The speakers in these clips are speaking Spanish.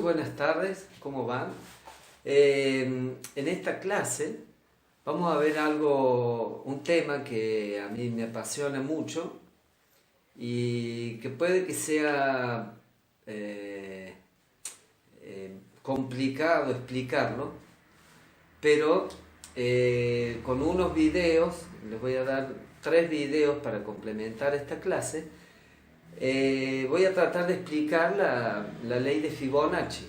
Buenas tardes, ¿cómo van? En esta clase vamos a ver un tema que a mí me apasiona mucho y que puede que sea complicado explicarlo, pero con unos videos, les voy a dar 3 videos para complementar esta clase. Voy a tratar de explicar la ley de Fibonacci,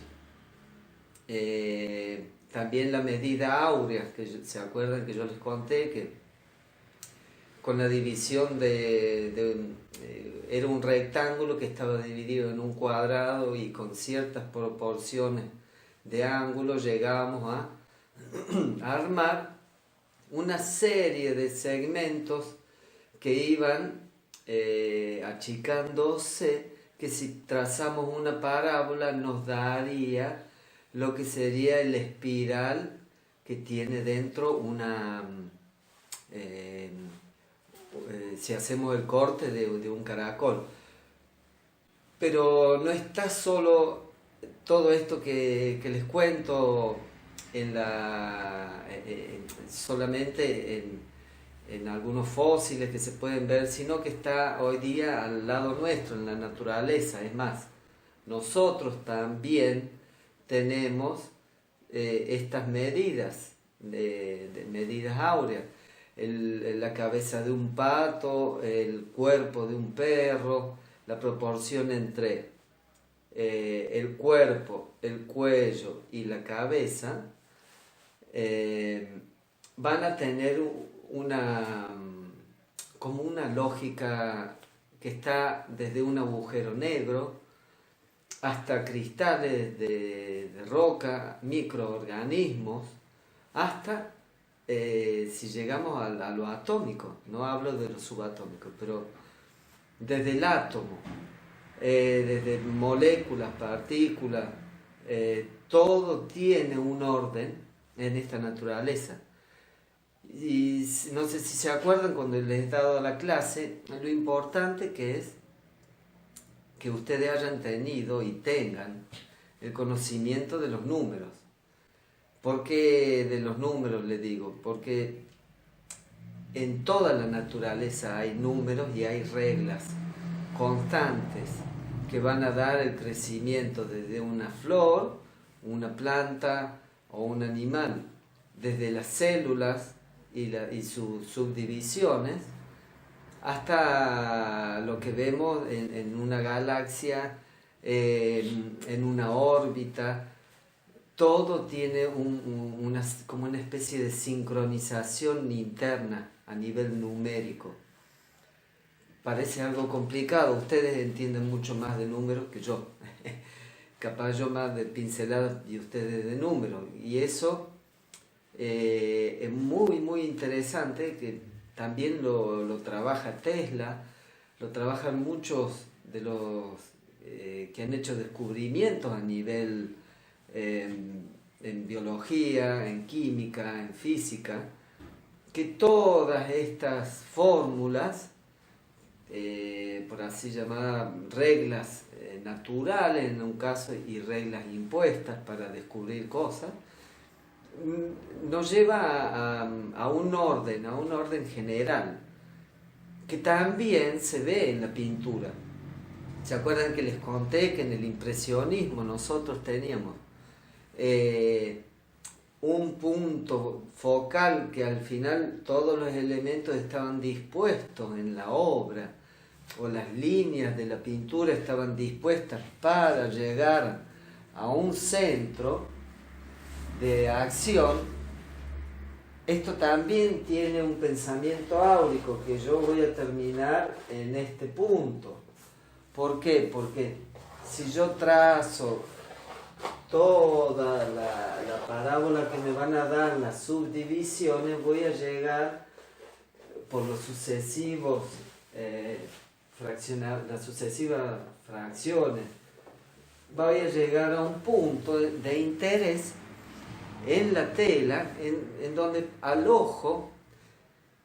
también la medida áurea, se acuerdan que yo les conté que con la división era un rectángulo que estaba dividido en un cuadrado y con ciertas proporciones de ángulo llegábamos a armar una serie de segmentos que iban achicándose, que si trazamos una parábola nos daría lo que sería el espiral que tiene dentro si hacemos el corte de un caracol. Pero no está solo todo esto que les cuento solamente en algunos fósiles que se pueden ver, sino que está hoy día al lado nuestro, en la naturaleza. Es más, nosotros también tenemos estas medidas, de medidas áureas. La cabeza de un pato, el cuerpo de un perro, la proporción entre el cuerpo, el cuello y la cabeza, van a tener como una lógica que está desde un agujero negro hasta cristales de roca, microorganismos, hasta si llegamos a lo atómico. No hablo de lo subatómico, pero desde el átomo, desde moléculas, partículas, todo tiene un orden en esta naturaleza. Y no sé si se acuerdan cuando les he dado la clase, lo importante que es que ustedes hayan tenido y tengan el conocimiento de los números. ¿Por qué de los números les digo? Porque en toda la naturaleza hay números y hay reglas constantes que van a dar el crecimiento desde una flor, una planta o un animal, desde las células y sus subdivisiones, hasta lo que vemos en una galaxia, en una órbita. Todo tiene como una especie de sincronización interna a nivel numérico. Parece algo complicado, ustedes entienden mucho más de números que yo. Capaz yo más de pinceladas y ustedes de números. Y eso es muy, muy interesante, que también lo trabaja Tesla, lo trabajan muchos de los que han hecho descubrimientos a nivel en biología, en química, en física, que todas estas fórmulas, por así llamadas reglas naturales en un caso y reglas impuestas para descubrir cosas, nos lleva a un orden general, que también se ve en la pintura. ¿Se acuerdan que les conté que en el impresionismo nosotros teníamos un punto focal, que al final todos los elementos estaban dispuestos en la obra, o las líneas de la pintura estaban dispuestas para llegar a un centro de acción? Esto también tiene un pensamiento áurico que yo voy a terminar en este punto. ¿Por qué? Porque si yo trazo toda la parábola que me van a dar las subdivisiones, voy a llegar por los sucesivos las sucesivas fracciones, voy a llegar a un punto de interés en la tela, en donde al ojo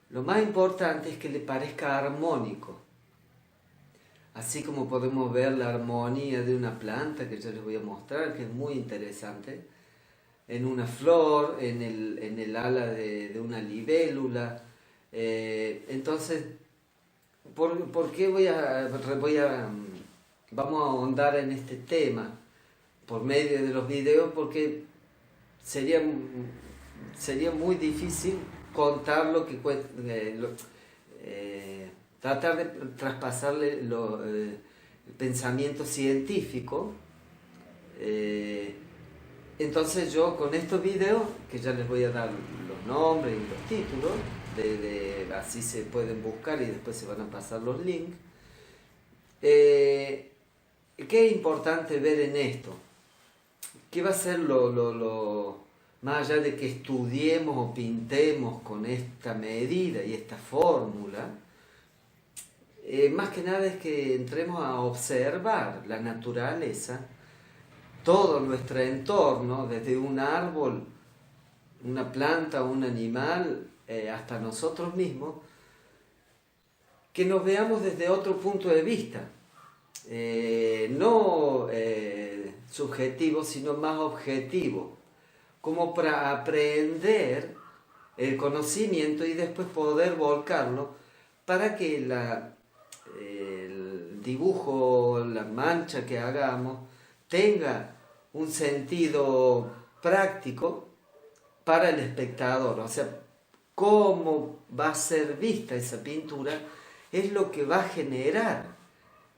lo más importante es que le parezca armónico. así como podemos ver la armonía de una planta, que ya les voy a mostrar, que es muy interesante, en una flor, en el ala de una libélula. Entonces, ¿por qué vamos a ahondar en este tema por medio de los videos? Porque sería muy difícil contar lo que tratar de traspasarle el pensamiento científico. Entonces yo con estos videos, que ya les voy a dar los nombres y los títulos, así se pueden buscar y después se van a pasar los links. ¿Qué es importante ver en esto? ¿Qué va a ser más allá de que estudiemos o pintemos con esta medida y esta fórmula? Más que nada es que entremos a observar la naturaleza, todo nuestro entorno, desde un árbol, una planta, un animal, hasta nosotros mismos, que nos veamos desde otro punto de vista, no subjetivo, sino más objetivo, como para aprender el conocimiento y después poder volcarlo para que el dibujo, la mancha que hagamos, tenga un sentido práctico para el espectador. O sea, cómo va a ser vista esa pintura es lo que va a generar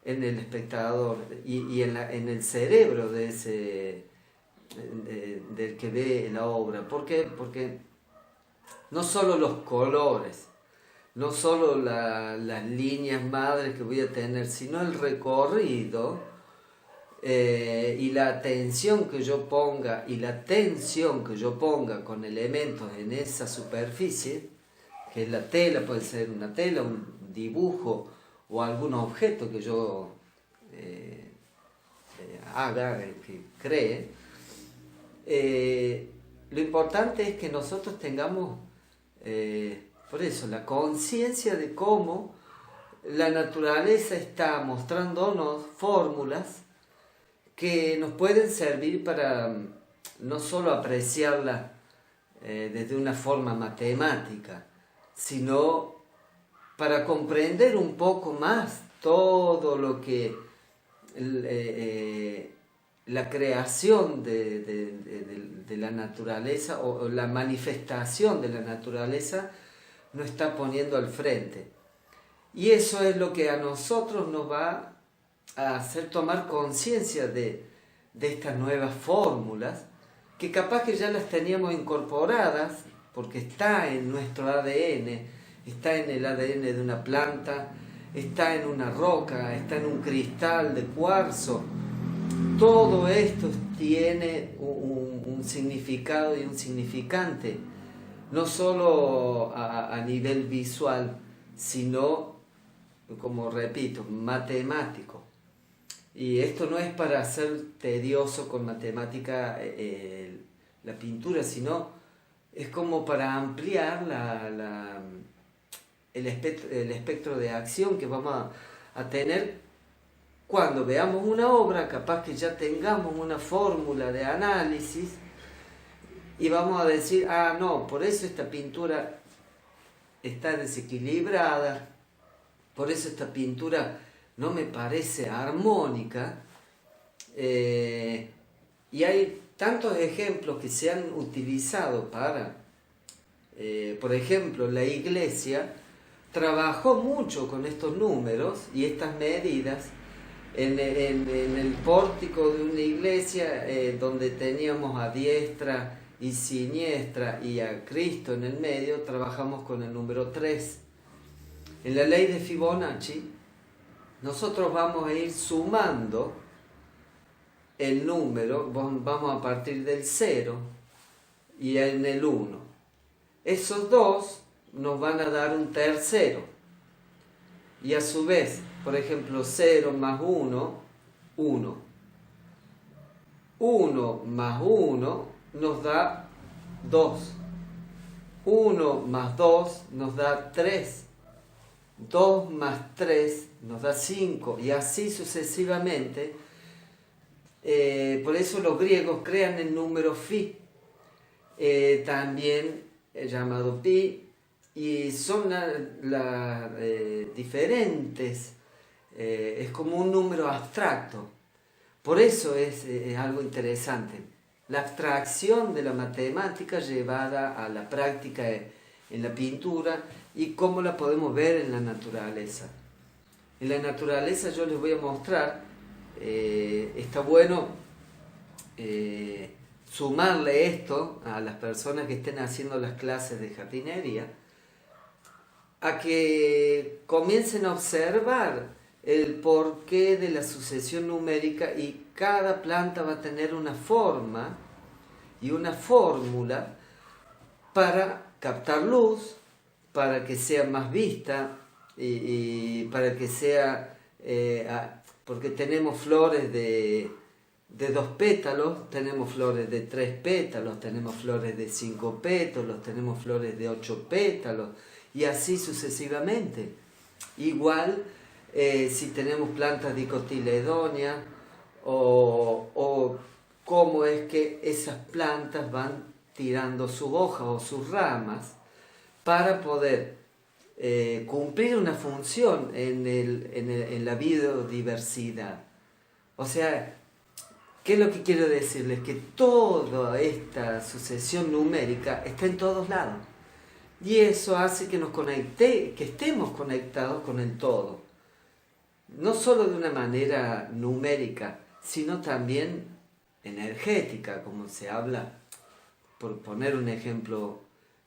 en el espectador y en el cerebro del que ve la obra. ¿Por qué? Porque no solo los colores, no solo las líneas madres que voy a tener, sino el recorrido y la atención que yo ponga y la tensión que yo ponga con elementos en esa superficie, que es la tela, puede ser una tela, un dibujo o algún objeto que yo haga, que cree. Lo importante es que nosotros tengamos, por eso, la conciencia de cómo la naturaleza está mostrándonos fórmulas que nos pueden servir para no solo apreciarla desde una forma matemática, sino para comprender un poco más todo lo que la creación de la naturaleza o la manifestación de la naturaleza nos está poniendo al frente. Y eso es lo que a nosotros nos va a hacer tomar conciencia de estas nuevas fórmulas, que capaz que ya las teníamos incorporadas, porque está en nuestro ADN, está en el ADN de una planta, está en una roca, está en un cristal de cuarzo. Todo esto tiene un significado y un significante, no solo a nivel visual, sino, como repito, matemático. Y esto no es para hacer tedioso con matemática la pintura, sino es como para ampliar el espectro de acción que vamos a tener cuando veamos una obra. Capaz que ya tengamos una fórmula de análisis y vamos a decir, no, por eso esta pintura está desequilibrada, por eso esta pintura no me parece armónica. Y hay tantos ejemplos que se han utilizado para, por ejemplo, la iglesia trabajó mucho con estos números y estas medidas en el pórtico de una iglesia, donde teníamos a diestra y siniestra y a Cristo en el medio. Trabajamos con el número 3. En la ley de Fibonacci nosotros vamos a ir sumando el número, vamos a partir del 0 y en el 1. Esos dos nos van a dar un tercero. Y a su vez, por ejemplo, 0 más 1, 1. 1 más 1 nos da 2. 1 más 2 nos da 3. 2 más 3 nos da 5 y así sucesivamente. Por eso los griegos crean el número phi, también llamado pi, y son diferentes, es como un número abstracto. Por eso es algo interesante. La abstracción de la matemática llevada a la práctica en la pintura y cómo la podemos ver en la naturaleza. En la naturaleza yo les voy a mostrar, está bueno sumarle esto a las personas que estén haciendo las clases de jardinería, a que comiencen a observar el porqué de la sucesión numérica, y cada planta va a tener una forma y una fórmula para captar luz, para que sea más vista y para que sea, porque tenemos flores de 2 pétalos, tenemos flores de 3 pétalos, tenemos flores de 5 pétalos, tenemos flores de 8 pétalos, y así sucesivamente. Igual si tenemos plantas dicotiledóneas, o cómo es que esas plantas van tirando sus hojas o sus ramas para poder cumplir una función en la biodiversidad. O sea, ¿qué es lo que quiero decirles? Que toda esta sucesión numérica está en todos lados. Y eso hace que que estemos conectados con el todo. No solo de una manera numérica, sino también energética, como se habla, por poner un ejemplo,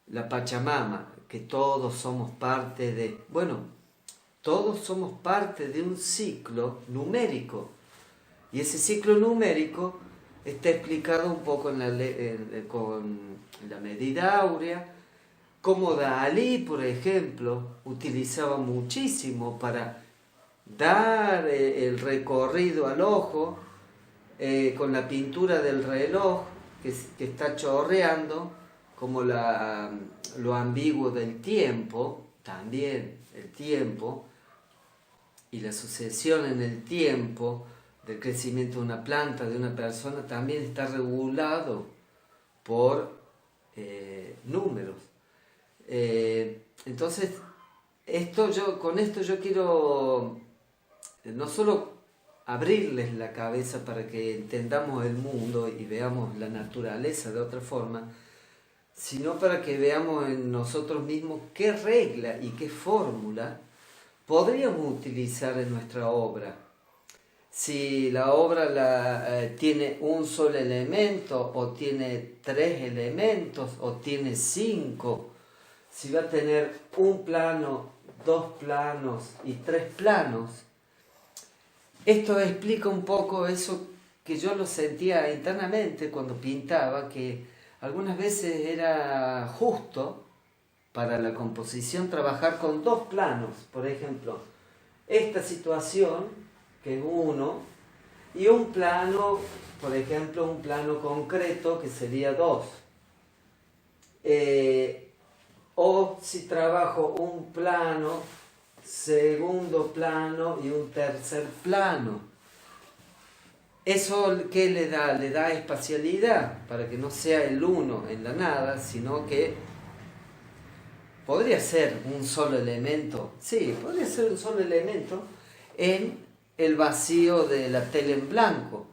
la Pachamama, que todos somos parte de... Bueno, todos somos parte de un ciclo numérico. Y ese ciclo numérico está explicado un poco con la medida áurea, como Dalí, por ejemplo, utilizaba muchísimo para dar el recorrido al ojo, con la pintura del reloj que está chorreando, como lo ambiguo del tiempo, también el tiempo, y la sucesión en el tiempo del crecimiento de una planta, de una persona, también está regulado por números. Entonces, con esto yo quiero no solo abrirles la cabeza para que entendamos el mundo y veamos la naturaleza de otra forma, sino para que veamos en nosotros mismos qué regla y qué fórmula podríamos utilizar en nuestra obra. Si la obra tiene un solo elemento, o tiene 3 elementos, o tiene 5, si va a tener un plano, 2 planos y 3 planos. Esto explica un poco eso que yo lo sentía internamente cuando pintaba, que algunas veces era justo para la composición trabajar con 2 planos. Por ejemplo, esta situación, que es 1, y un plano, por ejemplo, un plano concreto, que sería 2. O si trabajo un plano, segundo plano y un tercer plano. ¿Eso qué le da? Le da espacialidad, para que no sea el 1 en la nada, sino que podría ser un solo elemento. Sí, podría ser un solo elemento en el vacío de la tela en blanco.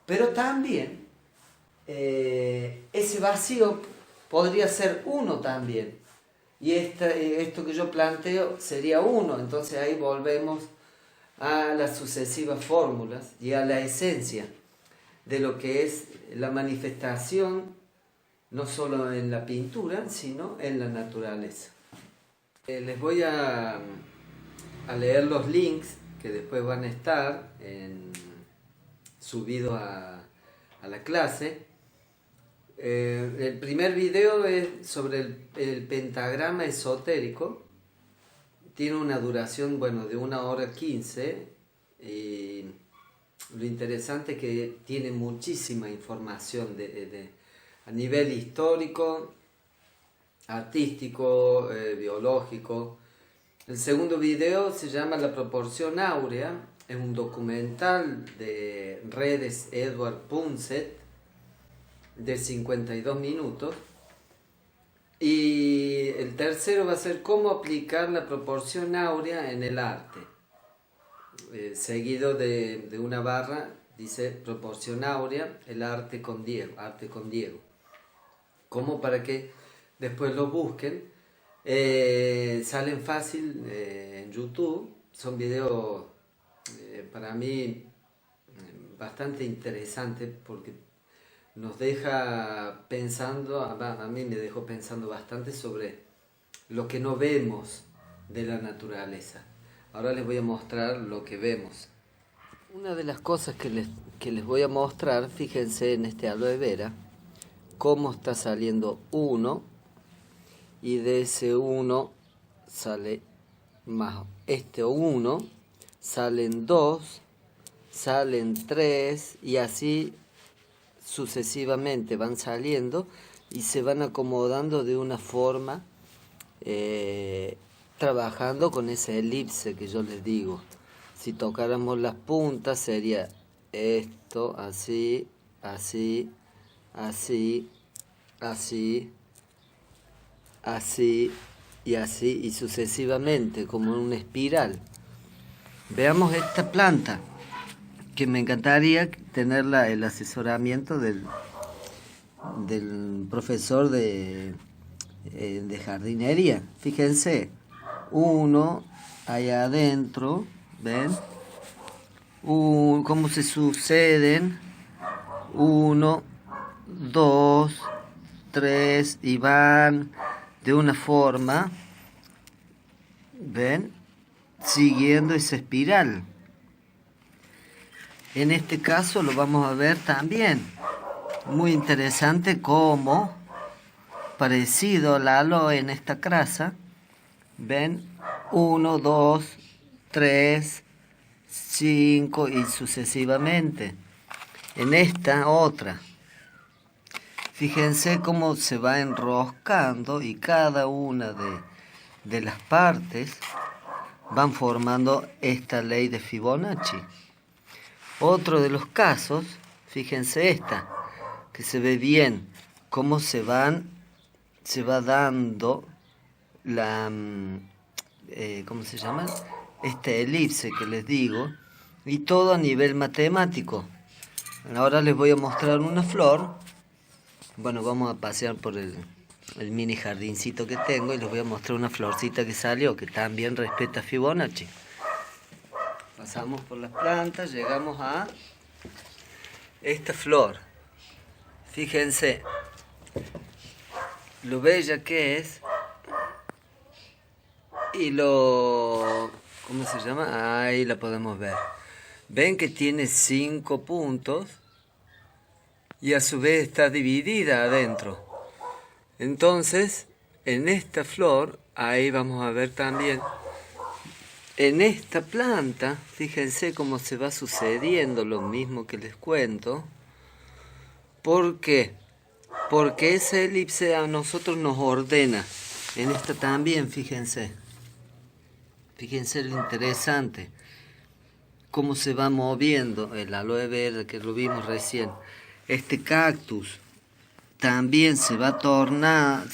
Pero también ese vacío podría ser 1 también. Y esto que yo planteo sería 1. Entonces ahí volvemos a las sucesivas fórmulas y a la esencia de lo que es la manifestación, no solo en la pintura, sino en la naturaleza. Les voy a leer los links que después van a estar subidos a la clase. El primer video es sobre el pentagrama esotérico. Tiene una duración, de 1 hora 15, y lo interesante es que tiene muchísima información a nivel histórico, artístico, biológico, El segundo video se llama La proporción áurea, es un documental de redes Edward Punset de 52 minutos. Y el tercero va a ser cómo aplicar la proporción áurea en el arte. Seguido de una barra, dice proporción áurea, el arte con Diego, arte con Diego. Como para que después lo busquen. Salen fácil en YouTube, son videos para mí bastante interesantes porque nos deja pensando, a mí me dejó pensando bastante sobre lo que no vemos de la naturaleza. Ahora les voy a mostrar lo que vemos. Una de las cosas que les voy a mostrar, fíjense en este aloe vera, cómo está saliendo uno, y de ese uno sale más este uno, salen dos, salen tres, y así sucesivamente van saliendo y se van acomodando de una forma, trabajando con esa elipse que yo les digo. Si tocáramos las puntas sería esto, así, así, así, así, así y así, y sucesivamente, como en una espiral. Veamos esta planta, que me encantaría tener el asesoramiento del profesor de jardinería. Fíjense, uno allá adentro, ¿ven? Cómo se suceden, 1, 2, 3, y van de una forma, ¿ven? Siguiendo esa espiral. En este caso lo vamos a ver también. Muy interesante cómo, parecido al aloe en esta crasa, ven, 1, 2, 3, 5 y sucesivamente. En esta otra, fíjense cómo se va enroscando y cada una de las partes van formando esta ley de Fibonacci. Otro de los casos, fíjense esta, que se ve bien cómo se va dando la, ¿cómo se llama? Esta elipse que les digo, y todo a nivel matemático. Ahora les voy a mostrar una flor. Bueno, vamos a pasear por el mini jardincito que tengo y les voy a mostrar una florcita que salió, que también respeta Fibonacci. Pasamos por las plantas, llegamos a esta flor. Fíjense lo bella que es y ¿cómo se llama? Ahí la podemos ver. Ven que tiene 5 puntos y a su vez está dividida adentro. Entonces, en esta flor, ahí vamos a ver también, en esta planta, fíjense cómo se va sucediendo lo mismo que les cuento. ¿Por qué? Porque esa elipse a nosotros nos ordena. En esta también, fíjense. Fíjense lo interesante. Cómo se va moviendo el aloe vera que lo vimos recién. Este cactus también se va a tornar,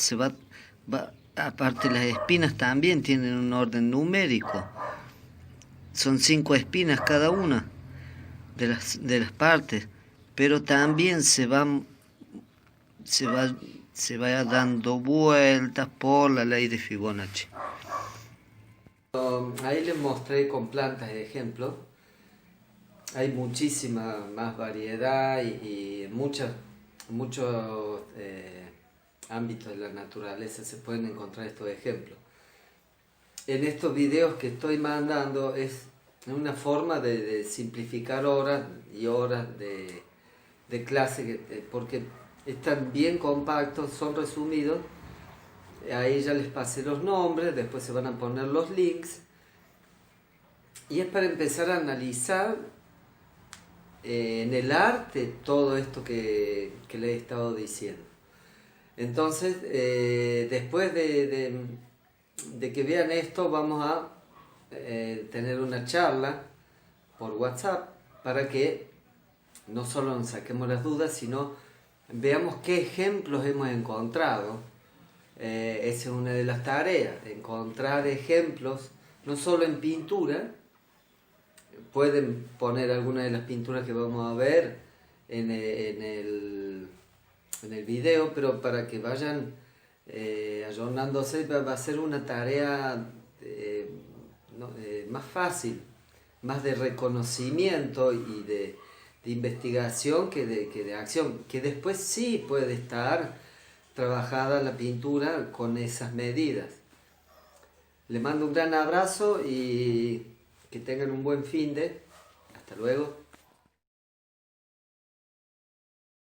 aparte las espinas también tienen un orden numérico. Son 5 espinas cada una de las partes, pero también se va dando vueltas por la ley de Fibonacci. Ahí les mostré con plantas de ejemplo. Hay muchísima más variedad y muchos ámbitos de la naturaleza se pueden encontrar estos ejemplos. En estos videos que estoy mandando es una forma de simplificar horas y horas de clase, porque están bien compactos, son resumidos. Ahí ya les pasé los nombres, después se van a poner los links. Y es para empezar a analizar en el arte todo esto que les he estado diciendo. Entonces, después de de que vean esto, vamos a tener una charla por WhatsApp para que no solo nos saquemos las dudas, sino veamos qué ejemplos hemos encontrado. Esa es una de las tareas, encontrar ejemplos, no solo en pintura. Pueden poner algunas de las pinturas que vamos a ver en el video, pero para que vayan ayornándose va a ser una tarea más fácil, más de reconocimiento y de investigación que de acción, que después sí puede estar trabajada la pintura con esas medidas. Les mando un gran abrazo y que tengan un buen finde. Hasta luego.